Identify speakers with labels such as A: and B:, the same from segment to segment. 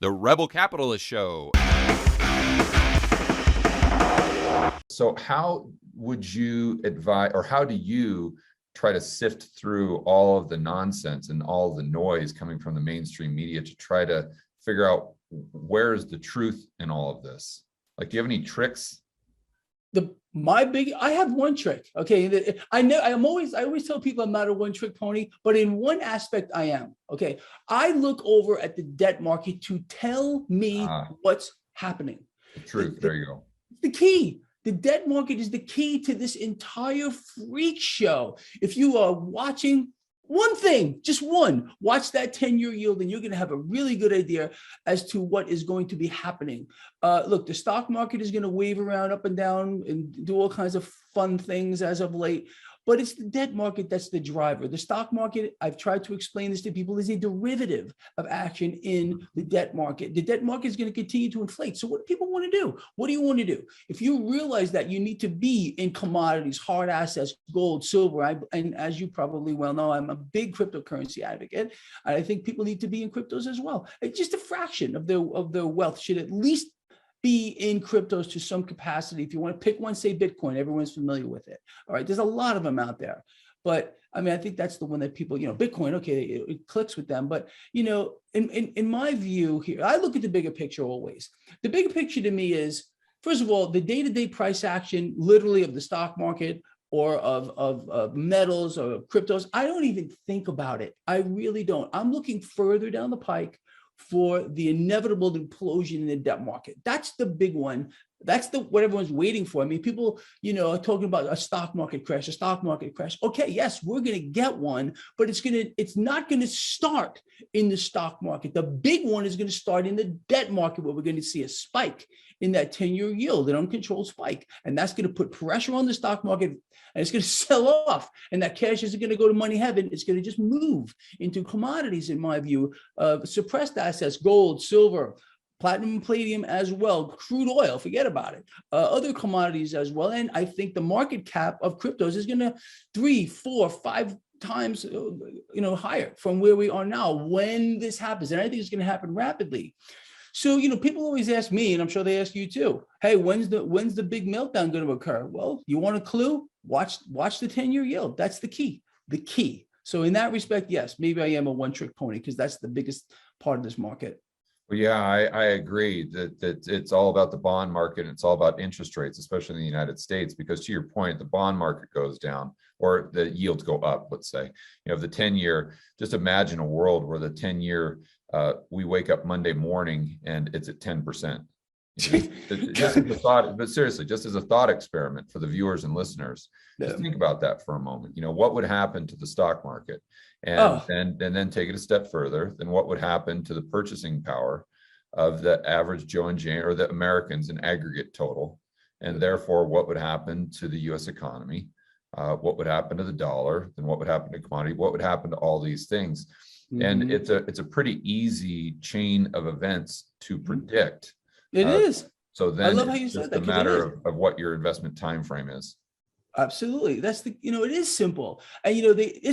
A: The Rebel Capitalist Show.
B: So how would you advise, or how do you try to sift through all of the nonsense and all the noise coming from the mainstream media to try to figure out where's the truth in all of this? Like, do you have any tricks?
C: I have one trick. Okay. I always tell people I'm not a one trick pony, but in one aspect I am. Okay. I look over at the debt market to tell me what's happening.
B: The truth. There you go.
C: The key. The debt market is the key to this entire freak show. If you are watching one thing, just one, watch that 10-year yield, and you're going to have a really good idea as to what is going to be happening. Look, the stock market is going to wave around up and down and do all kinds of fun things as of late, but it's the debt market that's the driver. The stock market, I've tried to explain this to people, is a derivative of action in the debt market. The debt market is going to continue to inflate. So what do people want to do? What do you want to do? If you realize that you need to be in commodities, hard assets, gold, silver, and as you probably well know, I'm a big cryptocurrency advocate. I think people need to be in cryptos as well. It's just a fraction of their wealth should at least be in cryptos to some capacity. If you want to pick one, say Bitcoin, everyone's familiar with it. All right, there's a lot of them out there. But I mean, I think that's the one that people, Bitcoin, okay, it clicks with them. But, in my view here, I look at the bigger picture always. The bigger picture to me is, first of all, the day-to-day price action, literally of the stock market or of metals or cryptos. I don't even think about it. I really don't. I'm looking further down the pike for the inevitable implosion in the debt market. That's the big one. That's what everyone's waiting for. I mean, people, are talking about a stock market crash. Okay, yes, we're going to get one, but it's not going to start in the stock market. The big one is going to start in the debt market, where we're going to see a spike in that 10-year yield, an uncontrolled spike. And that's going to put pressure on the stock market, and it's going to sell off. And that cash isn't going to go to money heaven. It's going to just move into commodities, in my view, suppressed assets, gold, silver, platinum and palladium as well, crude oil, forget about it, other commodities as well. And I think the market cap of cryptos is going to 3, 4, 5 times, higher from where we are now when this happens. And I think it's going to happen rapidly. So, people always ask me, and I'm sure they ask you too, hey, when's the big meltdown going to occur? Well, you want a clue? Watch the 10-year yield. That's the key. So in that respect, yes, maybe I am a one-trick pony, because that's the biggest part of this market.
B: Well, yeah, I agree that it's all about the bond market, and it's all about interest rates, especially in the United States, because to your point, the bond market goes down or the yields go up, let's say. The 10-year, just imagine a world where the 10-year, we wake up Monday morning and it's at 10%. Just as a thought, but seriously, just as a thought experiment for the viewers and listeners, just think about that for a moment. What would happen to the stock market? And then take it a step further, then what would happen to the purchasing power of the average Joe and Jane, or the Americans in aggregate total? And therefore, what would happen to the US economy? What would happen to the dollar? Then what would happen to commodity? What would happen to all these things? Mm-hmm. And it's a pretty easy chain of events to predict.
C: It is.
B: So then
C: I love how you
B: it's
C: said
B: just
C: that,
B: a matter of what your investment time frame is.
C: Absolutely. That's it is simple. And,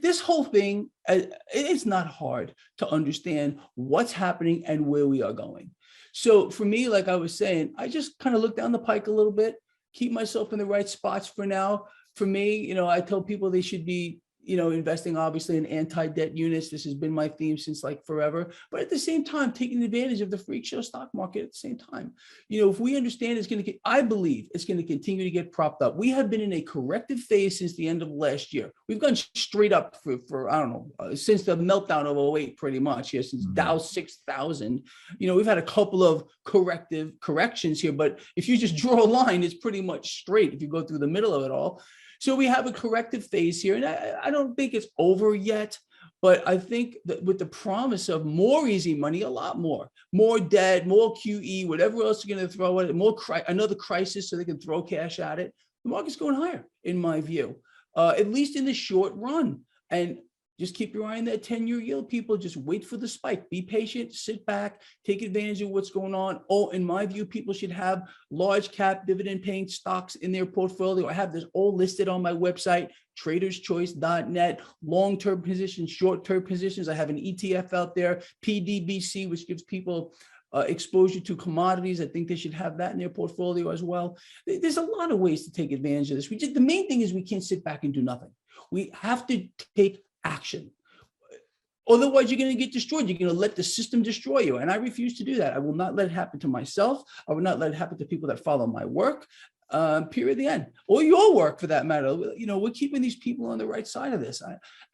C: this whole thing, it's not hard to understand what's happening and where we are going. So for me, like I was saying, I just kind of look down the pike a little bit, keep myself in the right spots for now. For me, I tell people they should be, investing obviously in anti-debt units. This has been my theme since like forever, but at the same time, taking advantage of the freak show stock market at the same time. If we understand I believe it's going to continue to get propped up. We have been in a corrective phase since the end of last year. We've gone straight up for I don't know, since the meltdown of 2008, pretty much. Yeah, since Dow 6,000, we've had a couple of corrections here, but if you just draw a line, it's pretty much straight if you go through the middle of it all. So we have a corrective phase here, and I don't think it's over yet, but I think that with the promise of more easy money, a lot more debt, more QE, whatever else you're going to throw at it, another crisis so they can throw cash at it, the market's going higher, in my view, at least in the short run. And just keep your eye on that 10-year yield, people. Just wait for the spike. Be patient, sit back, take advantage of what's going on. In my view, people should have large cap dividend paying stocks in their portfolio. I have this all listed on my website, traderschoice.net, long-term positions, short-term positions. I have an ETF out there, PDBC, which gives people exposure to commodities. I think they should have that in their portfolio as well. There's a lot of ways to take advantage of this. The main thing is we can't sit back and do nothing. We have to take action. Otherwise, you're going to get destroyed. You're going to let the system destroy you. And I refuse to do that. I will not let it happen to myself. I will not let it happen to people that follow my work, period, the end. Or your work, for that matter. We're keeping these people on the right side of this.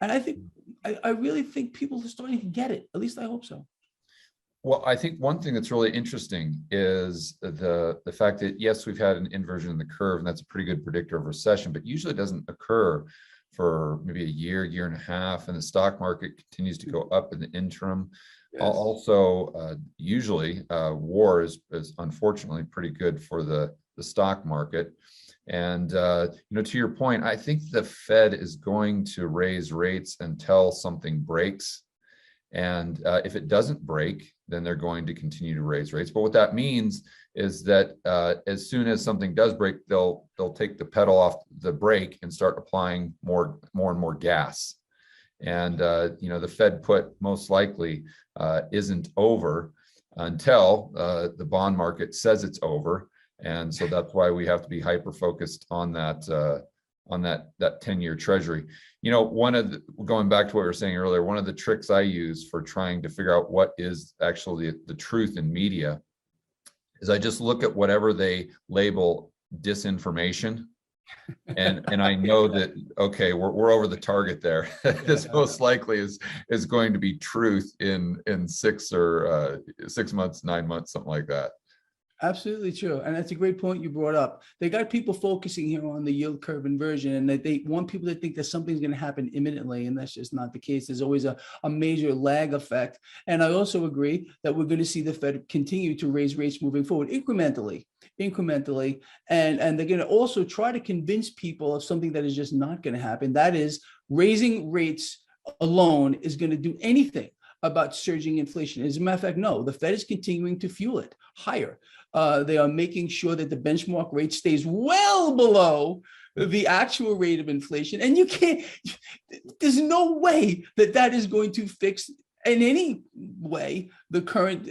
C: I really think people are starting to get it. At least I hope so.
B: Well, I think one thing that's really interesting is the fact that, yes, we've had an inversion in the curve, and that's a pretty good predictor of recession, but usually it doesn't occur for maybe a year and a half, and the stock market continues to go up in the interim. Yes. Also, usually war is unfortunately pretty good for the stock market. And to your point, I think the Fed is going to raise rates until something breaks. And if it doesn't break, then they're going to continue to raise rates. But what that means is that as soon as something does break, they'll take the pedal off the brake and start applying more and more gas. And the Fed put most likely isn't over until the bond market says it's over. And so that's why we have to be hyper focused on that 10-year treasury. Going back to what we were saying earlier, one of the tricks I use for trying to figure out what is actually the truth in media is I just look at whatever they label disinformation. And I know that, okay, we're over the target there. This most likely is going to be truth in 6 months, 9 months, something like that.
C: Absolutely true. And that's a great point you brought up. They got people focusing here on the yield curve inversion, and that they want people to think that something's going to happen imminently. And that's just not the case. There's always a major lag effect. And I also agree that we're going to see the Fed continue to raise rates moving forward incrementally. And they're going to also try to convince people of something that is just not going to happen. That is, raising rates alone is going to do anything about surging inflation. As a matter of fact, no, the Fed is continuing to fuel it higher. They are making sure that the benchmark rate stays well below the actual rate of inflation. And there's no way that is going to fix in any way the current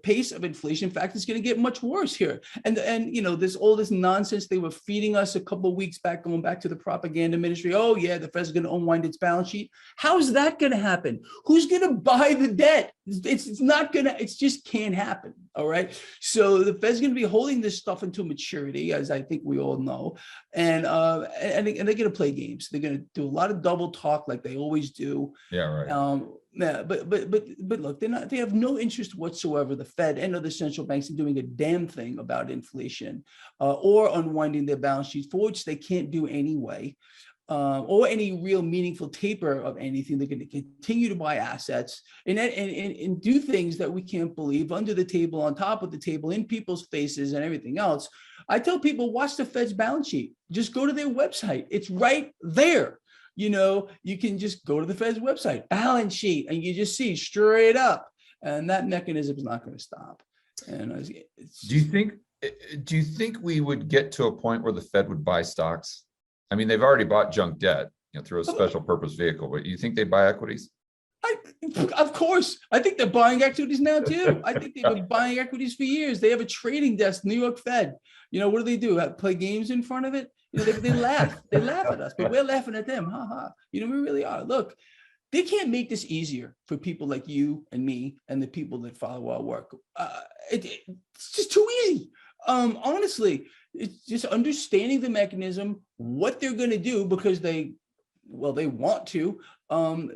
C: pace of inflation. In fact, it's going to get much worse here. And there's all this nonsense they were feeding us a couple of weeks back, going back to the propaganda ministry. Oh yeah, the Fed's going to unwind its balance sheet. How's that going to happen? Who's going to buy the debt? It's not going to. It just can't happen. All right. So the Fed's going to be holding this stuff until maturity, as I think we all know, and they're going to play games. They're going to do a lot of double talk like they always do.
B: Yeah. Right.
C: Yeah, but look, they have no interest whatsoever, the Fed and other central banks, in doing a damn thing about inflation or unwinding their balance sheets, for which they can't do anyway, or any real meaningful taper of anything. They're going to continue to buy assets and do things that we can't believe, under the table, on top of the table, in people's faces and everything else. I tell people, watch the Fed's balance sheet. Just go to their website. It's right there. You can just go to the Fed's website, balance sheet, and you just see straight up, and that mechanism is not going to stop. And
B: do you think we would get to a point where the Fed would buy stocks? I mean, they've already bought junk debt, through a special purpose vehicle, but you think they buy equities?
C: Of course. I think they're buying equities now too. I think they've been buying equities for years. They have a trading desk, New York Fed. What do? Play games in front of it? They laugh. They laugh at us, but we're laughing at them. Ha ha. We really are. Look, they can't make this easier for people like you and me and the people that follow our work. It's just too easy. Honestly, it's just understanding the mechanism, what they're going to do, because they want to.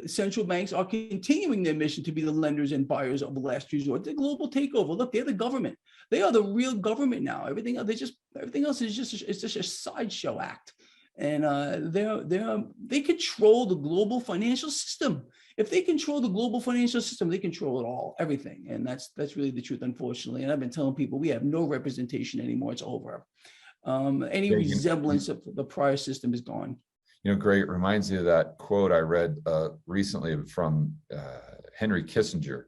C: Central banks are continuing their mission to be the lenders and buyers of last resort. The global takeover. Look, they're the government. They are the real government now. Everything else is just a sideshow act. And they control the global financial system. If they control the global financial system, they control it all, everything. And that's really the truth, unfortunately. And I've been telling people we have no representation anymore. It's over. Any resemblance of the prior system is gone.
B: Great. It reminds me of that quote I read recently from Henry Kissinger.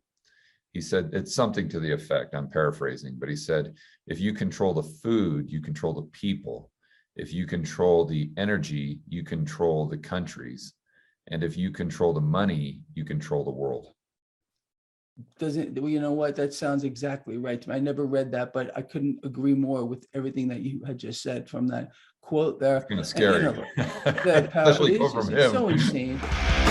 B: He said, it's something to the effect, I'm paraphrasing, but he said, if you control the food, you control the people. If you control the energy, you control the countries. And if you control the money, you control the world.
C: Doesn't, well, you know what? That sounds exactly right to me. I never read that, but I couldn't agree more with everything that you had just said from that quote there.
B: It's kind of
C: And, you
B: scary,
C: know, the
B: especially
C: it's
B: from
C: just, it's
B: him.
C: so insane.